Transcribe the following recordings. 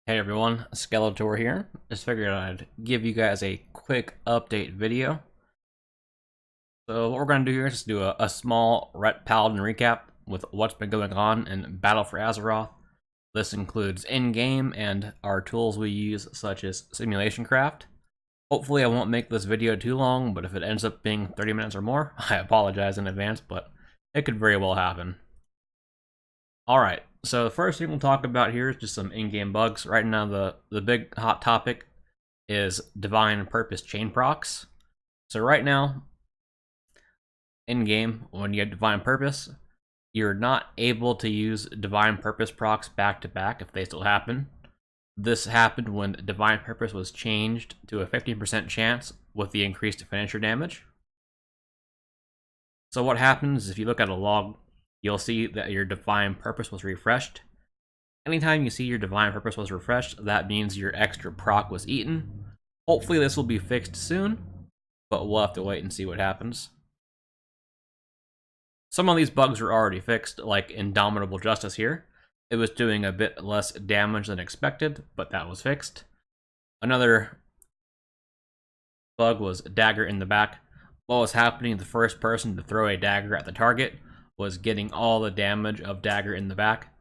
Hey everyone, Skeletor here. Just figured I'd give you guys a quick update video. So what we're going to do here is just do a small Ret Paladin recap with what's been going on in Battle for Azeroth. This includes in-game and our tools we use such as SimulationCraft. Hopefully I won't make this video too long, but if it ends up being 30 minutes or more, I apologize in advance, but it could very well happen. Alright, so the first thing we'll talk about here is just some in-game bugs. Right now the big hot topic is Divine Purpose chain procs. So right now, in-game, when you have Divine Purpose, you're not able to use Divine Purpose procs back to back if they still happen. This happened when Divine Purpose was changed to a 15% chance with the increased finisher damage. So what happens if you look at a log, you'll see that your Divine Purpose was refreshed. Anytime you see your Divine Purpose was refreshed, that means your extra proc was eaten. Hopefully this will be fixed soon, but we'll have to wait and see what happens. Some of these bugs are already fixed, like Indomitable Justice here. It was doing a bit less damage than expected, but that was fixed. Another bug was Dagger in the Back. What was happening, the first person to throw a dagger at the target was getting all the damage of Dagger in the Back.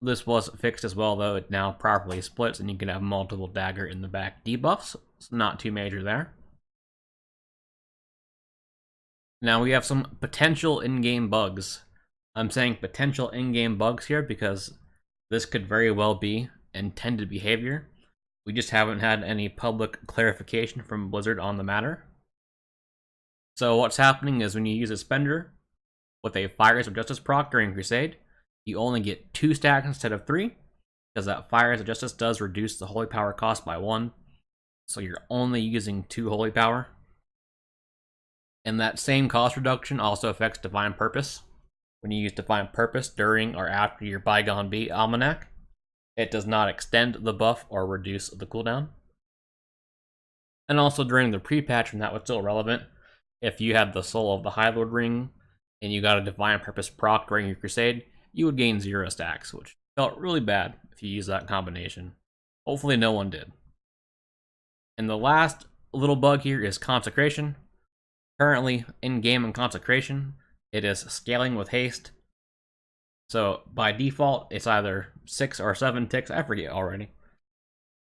This was fixed as well, though. It now properly splits, and you can have multiple Dagger in the Back debuffs. It's not too major there. Now we have some potential in-game bugs. I'm saying potential in-game bugs here because this could very well be intended behavior. We just haven't had any public clarification from Blizzard on the matter. So what's happening is when you use a spender with a Fires of Justice proc during Crusade, you only get 2 stacks instead of 3, because that Fires of Justice does reduce the Holy Power cost by 1, so you're only using 2 Holy Power. And that same cost reduction also affects Divine Purpose. When you use Divine Purpose during or after your Bygone Be Almanac, it does not extend the buff or reduce the cooldown. And also during the pre-patch, when that was still relevant, if you had the Soul of the High Lord ring and you got a Divine Purpose proc during your Crusade, you would gain 0 stacks, which felt really bad if you used that combination. Hopefully no one did. And the last little bug here is Consecration. Currently, in-game and Consecration, it is scaling with haste. So by default, it's either 6 or 7 ticks, I forget already.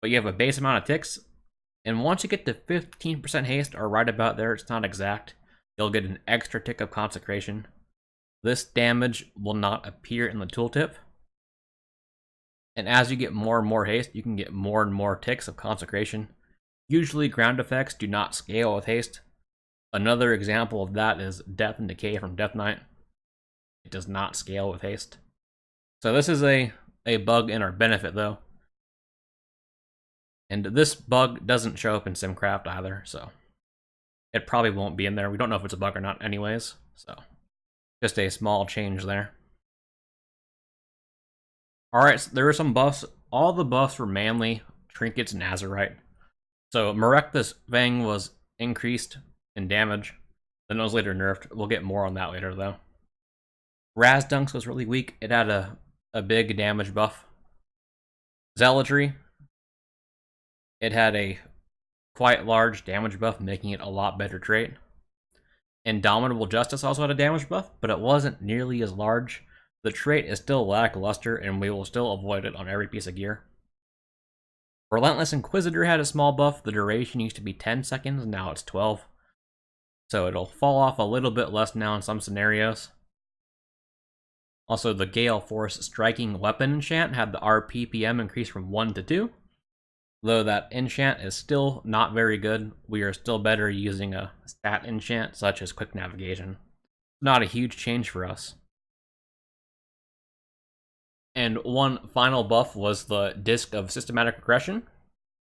But you have a base amount of ticks, and once you get to 15% haste, or right about there, it's not exact, you'll get an extra tick of Consecration. This damage will not appear in the tooltip. And as you get more and more haste, you can get more and more ticks of Consecration. Usually ground effects do not scale with haste. Another example of that is Death and Decay from Death Knight. It does not scale with haste. So this is a bug in our benefit, though. And this bug doesn't show up in SimCraft either, so it probably won't be in there. We don't know if it's a bug or not anyways, so just a small change there. Alright, so there were some buffs. All the buffs were mainly Trinkets and Azerite. So Merekth's Fang was increased in damage, then it was later nerfed. We'll get more on that later, though. Razdunks was really weak. It had a big damage buff. Zealotry, it had a quite large damage buff, making it a lot better trait. Indomitable Justice also had a damage buff, but it wasn't nearly as large. The trait is still lackluster, and we will still avoid it on every piece of gear. Relentless Inquisitor had a small buff. The duration used to be 10 seconds, now it's 12. So it'll fall off a little bit less now in some scenarios. Also, the Gale Force Striking Weapon enchant had the RPPM increase from 1 to 2. Though that enchant is still not very good, we are still better using a stat enchant such as Quick Navigation. Not a huge change for us. And one final buff was the Disc of Systematic Regression.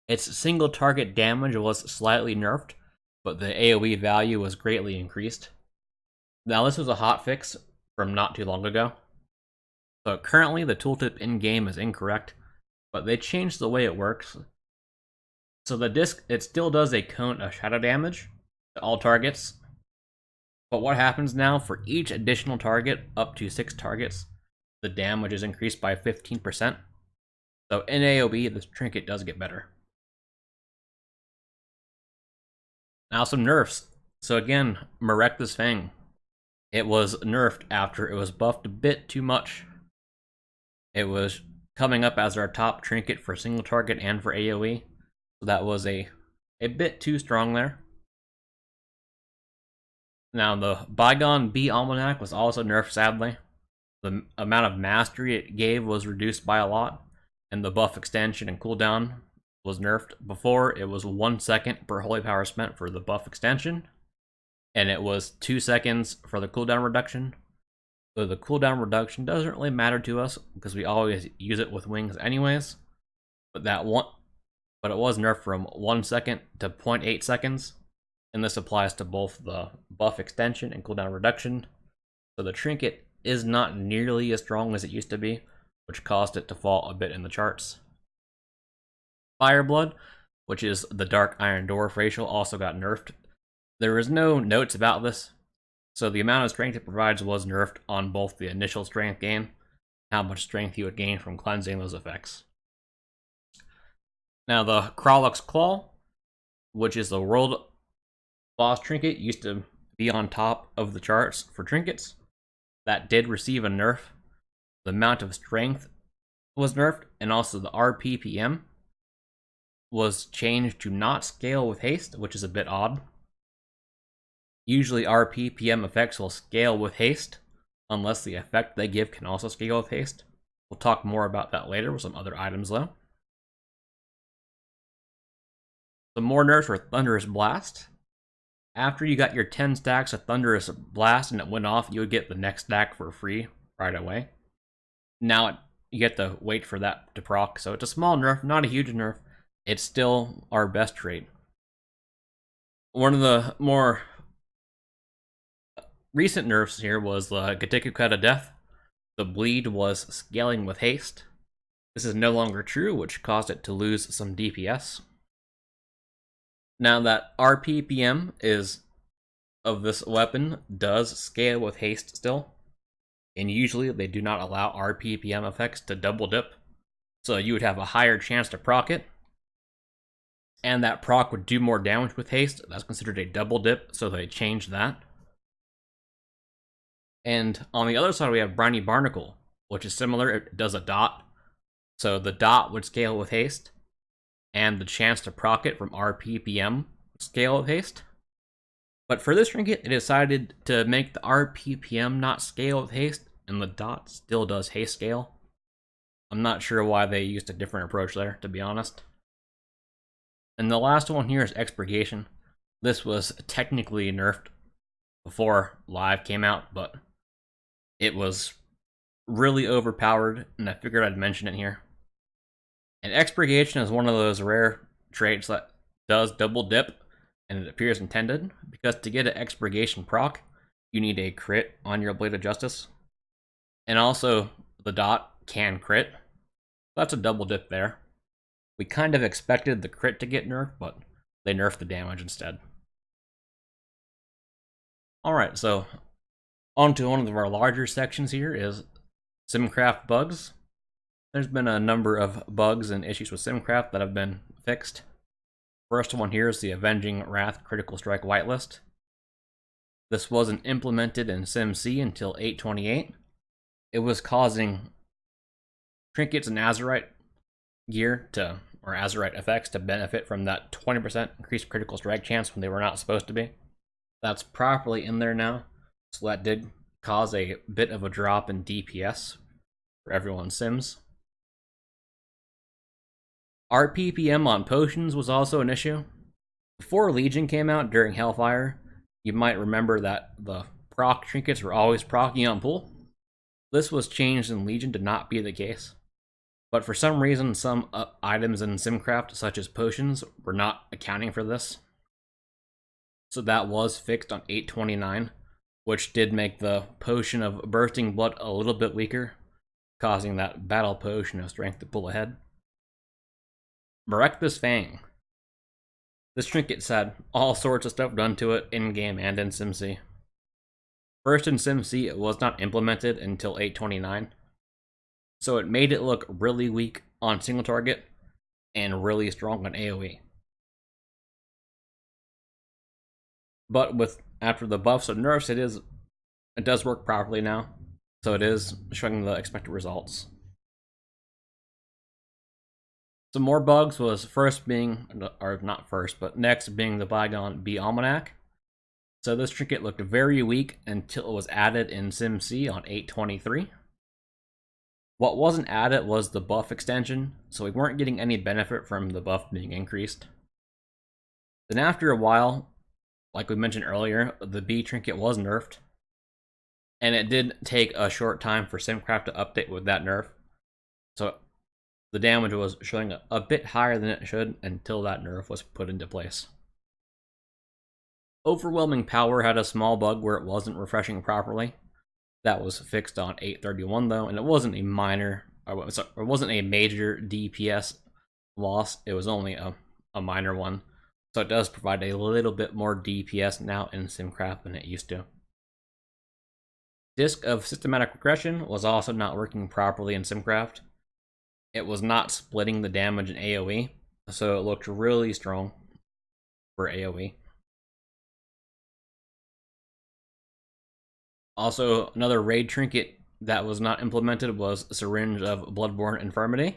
Its single target damage was slightly nerfed, but the AoE value was greatly increased. Now this was a hotfix from not too long ago. So currently the tooltip in-game is incorrect, but they changed the way it works. So the disc, it still does a cone of shadow damage to all targets. But what happens now, for each additional target, up to 6 targets, the damage is increased by 15%. So in AoE, this trinket does get better. Now some nerfs. So again, Merectus Fang. It was nerfed after it was buffed a bit too much. It was coming up as our top trinket for single target and for AoE. So that was a bit too strong there. Now the Bygone B Almanac was also nerfed, sadly. The amount of mastery it gave was reduced by a lot, and the buff extension and cooldown was nerfed. Before, it was 1 second per holy power spent for the buff extension, and it was 2 seconds for the cooldown reduction. So the cooldown reduction doesn't really matter to us because we always use it with wings anyways. But it was nerfed from 1 second to 0.8 seconds, and this applies to both the buff extension and cooldown reduction. So the trinket is not nearly as strong as it used to be, which caused it to fall a bit in the charts. Fireblood, which is the Dark Iron Dwarf racial, also got nerfed. There is no notes about this, so the amount of strength it provides was nerfed on both the initial strength gain, how much strength you would gain from cleansing those effects. Now the Kralok's Claw, which is the world boss trinket, used to be on top of the charts for trinkets. That did receive a nerf. The amount of strength was nerfed, and also the RPPM was changed to not scale with haste, which is a bit odd. Usually RPPM effects will scale with haste, unless the effect they give can also scale with haste. We'll talk more about that later with some other items though. Some more nerfs for Thunderous Blast. After you got your 10 stacks of Thunderous Blast and it went off, you would get the next stack for free right away. Now you get to wait for that to proc, so it's a small nerf, not a huge nerf. It's still our best trait. One of the more recent nerfs here was the Gatiku Cut of Death. The bleed was scaling with haste. This is no longer true, which caused it to lose some DPS. Now that RPPM of this weapon does scale with haste still, and usually they do not allow RPPM effects to double dip, so you would have a higher chance to proc it, and that proc would do more damage with haste. That's considered a double dip, so they changed that. And on the other side we have Briny Barnacle, which is similar. It does a dot, so the dot would scale with haste, and the chance to proc it from RPPM scale with haste. But for this trinket, they decided to make the RPPM not scale with haste, and the dot still does haste scale. I'm not sure why they used a different approach there, to be honest. And the last one here is Expurgation. This was technically nerfed before Live came out, but it was really overpowered, and I figured I'd mention it here. And Expurgation is one of those rare traits that does double dip, and it appears intended, because to get an Expurgation proc, you need a crit on your Blade of Justice. And also, the dot can crit. That's a double dip there. We kind of expected the crit to get nerfed, but they nerfed the damage instead. Alright, so on to one of our larger sections here is SimCraft bugs. There's been a number of bugs and issues with SimCraft that have been fixed. First one here is the Avenging Wrath Critical Strike whitelist. This wasn't implemented in SimC until 8.28. It was causing trinkets and Azurite gear or Azurite effects to benefit from that 20% increased critical strike chance when they were not supposed to be. That's properly in there now, so that did cause a bit of a drop in DPS for everyone's Sims. RPPM on potions was also an issue. Before Legion came out during Hellfire, you might remember that the proc trinkets were always proccing on pull. This was changed in Legion to not be the case. But for some reason, some items in SimCraft, such as potions, were not accounting for this. So that was fixed on 8.29, which did make the Potion of Bursting Blood a little bit weaker, causing that Battle Potion of Strength to pull ahead. Merectus Fang. This trinket's had all sorts of stuff done to it in-game and in SimC. First in SimC, it was not implemented until 8.29, so it made it look really weak on single target and really strong on AoE. But after the buffs and nerfs, it does work properly now, so it is showing the expected results. Some more bugs was next being the Bygone Bee Almanac. So this trinket looked very weak until it was added in SimC on 8.23. What wasn't added was the buff extension, so we weren't getting any benefit from the buff being increased. Then after a while, like we mentioned earlier, the bee trinket was nerfed, and it did take a short time for SimCraft to update with that nerf, so the damage was showing a bit higher than it should until that nerf was put into place. Overwhelming Power had a small bug where it wasn't refreshing properly. That was fixed on 8.31 though, and it wasn't a major DPS loss, it was only a minor one. So it does provide a little bit more DPS now in SimCraft than it used to. Disk of Systematic Regression was also not working properly in SimCraft. It was not splitting the damage in AoE, so it looked really strong for AoE. Also, another raid trinket that was not implemented was Syringe of Bloodborne Infirmity.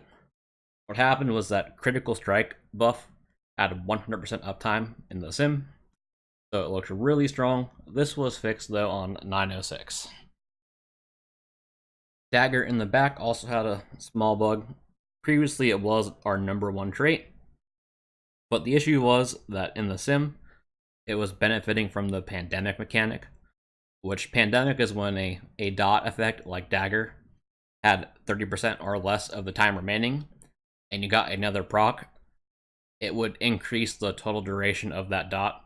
What happened was that Critical Strike buff had 100% uptime in the sim, so it looked really strong. This was fixed though on 9.06. Dagger in the Back also had a small bug. Previously it was our #1 trait, but the issue was that in the sim, it was benefiting from the pandemic mechanic, which pandemic is when a dot effect like Dagger had 30% or less of the time remaining, and you got another proc, it would increase the total duration of that dot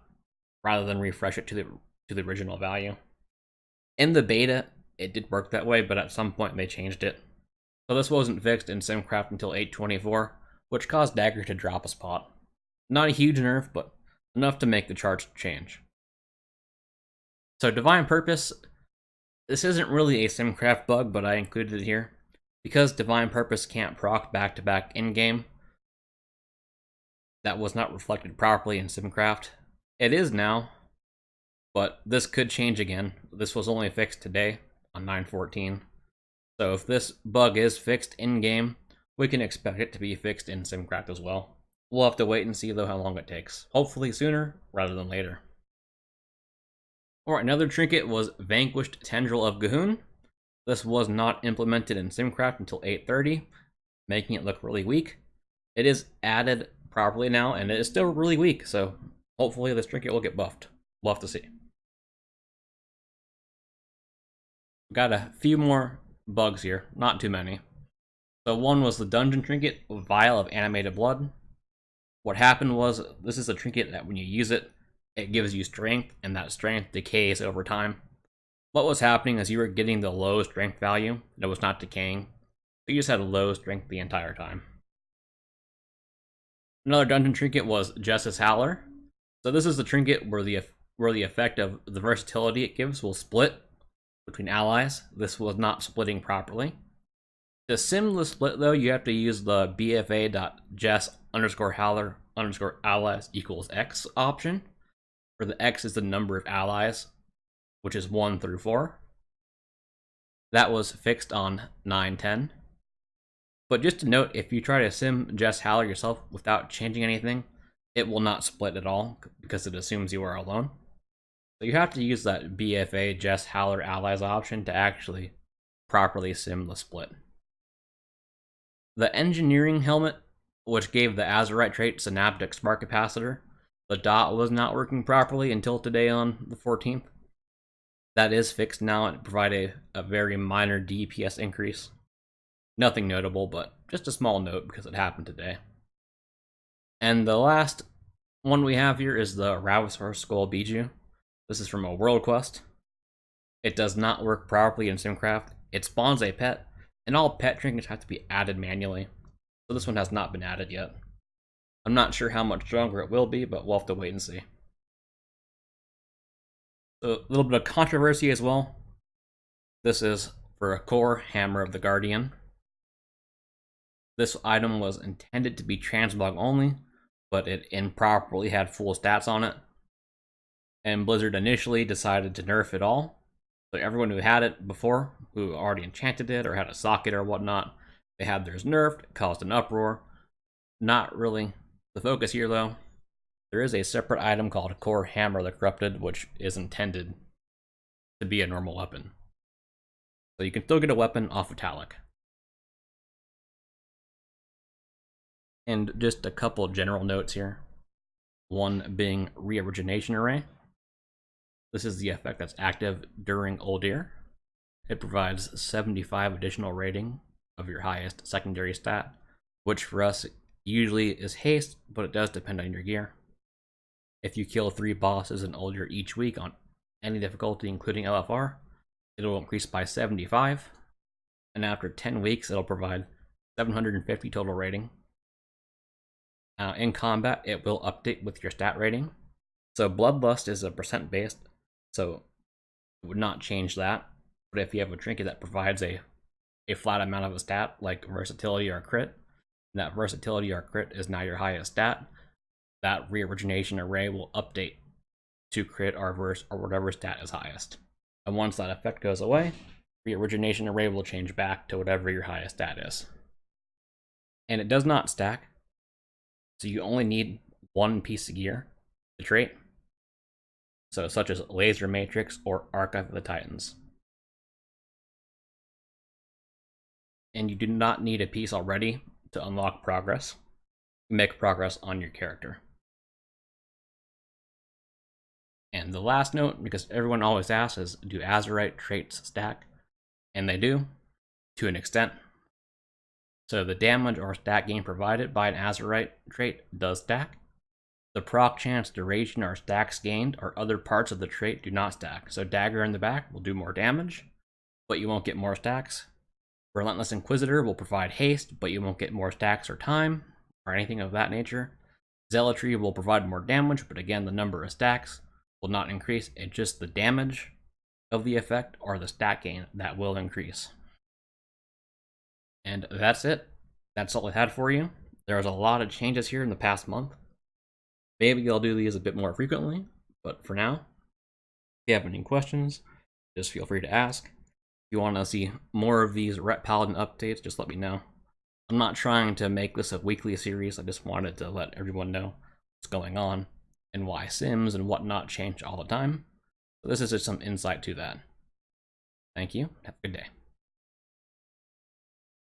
rather than refresh it to the original value. In the beta, it did work that way, but at some point they changed it. So this wasn't fixed in SimCraft until 8.24, which caused Dagger to drop a spot. Not a huge nerf, but enough to make the charts change. So Divine Purpose, this isn't really a SimCraft bug, but I included it here. Because Divine Purpose can't proc back-to-back in-game, that was not reflected properly in SimCraft. It is now, but this could change again. This was only fixed today on 9.14. So if this bug is fixed in-game, we can expect it to be fixed in SimCraft as well. We'll have to wait and see though how long it takes. Hopefully sooner rather than later. Alright, another trinket was Vanquished Tendril of G'huun. This was not implemented in SimCraft until 8.30, making it look really weak. It is added properly now, and it is still really weak, so hopefully this trinket will get buffed. We'll have to see. Got a few more bugs here, not too many. So one was the dungeon trinket, Vial of Animated Blood. What happened was, this is a trinket that when you use it, it gives you strength, and that strength decays over time. What was happening is you were getting the low strength value, and it was not decaying. So you just had low strength the entire time. Another dungeon trinket was Justice Howler. So this is the trinket where the effect of the versatility it gives will split between allies. This was not splitting properly. To sim the split though, you have to use the bfa.jess_howler_allies equals x option, where the x is the number of allies, which is 1 through 4. That was fixed on 9.10. But just to note, if you try to sim Jess Howler yourself without changing anything, it will not split at all because it assumes you are alone. So you have to use that BFA Jess Howler allies option to actually properly sim the split. The engineering helmet, which gave the Azurite trait Synaptic Spark Capacitor, the dot was not working properly until today on the 14th. That is fixed now and provided a very minor DPS increase. Nothing notable, but just a small note because it happened today. And the last one we have here is the Ravishar Skull Bijou. This is from a world quest. It does not work properly in SimCraft. It spawns a pet, and all pet trinkets have to be added manually. So this one has not been added yet. I'm not sure how much stronger it will be, but we'll have to wait and see. So a little bit of controversy as well. This is for a core Hammer of the Guardian. This item was intended to be transmog only, but it improperly had full stats on it. And Blizzard initially decided to nerf it all. So everyone who had it before, who already enchanted it or had a socket or whatnot, they had theirs nerfed, it caused an uproar. Not really the focus here though. There is a separate item called Core Hammer the Corrupted, which is intended to be a normal weapon. So you can still get a weapon off of Talic. And just a couple general notes here. One being Reorigination Array. This is the effect that's active during Uldir. It provides 75 additional rating of your highest secondary stat, which for us usually is haste, but it does depend on your gear. If you kill 3 bosses in Uldir each week on any difficulty, including LFR, it'll increase by 75, and after 10 weeks, it'll provide 750 total rating. In combat, it will update with your stat rating. So Bloodlust is a percent based, so it would not change that. But if you have a trinket that provides a flat amount of a stat, like versatility or crit, and that versatility or crit is now your highest stat, that reorigination array will update to crit or verse or whatever stat is highest. And once that effect goes away, reorigination array will change back to whatever your highest stat is. And it does not stack, so you only need one piece of gear to trait. So such as Laser Matrix or Archive of the Titans. And you do not need a piece already to unlock progress. You make progress on your character. And the last note, because everyone always asks, is do Azurite traits stack? And they do, to an extent. So the damage or stat gain provided by an Azurite trait does stack. The proc chance, duration, or stacks gained or other parts of the trait do not stack. So Dagger in the back will do more damage, but you won't get more stacks. Relentless Inquisitor will provide haste, but you won't get more stacks or time, or anything of that nature. Zealotry will provide more damage, but again, the number of stacks will not increase. It's just the damage of the effect or the stat gain that will increase. And that's it. That's all I had for you. There was a lot of changes here in the past month. Maybe I'll do these a bit more frequently, but for now, if you have any questions, just feel free to ask. If you want to see more of these Ret Paladin updates, just let me know. I'm not trying to make this a weekly series, I just wanted to let everyone know what's going on and why Sims and whatnot change all the time. So this is just some insight to that. Thank you, have a good day.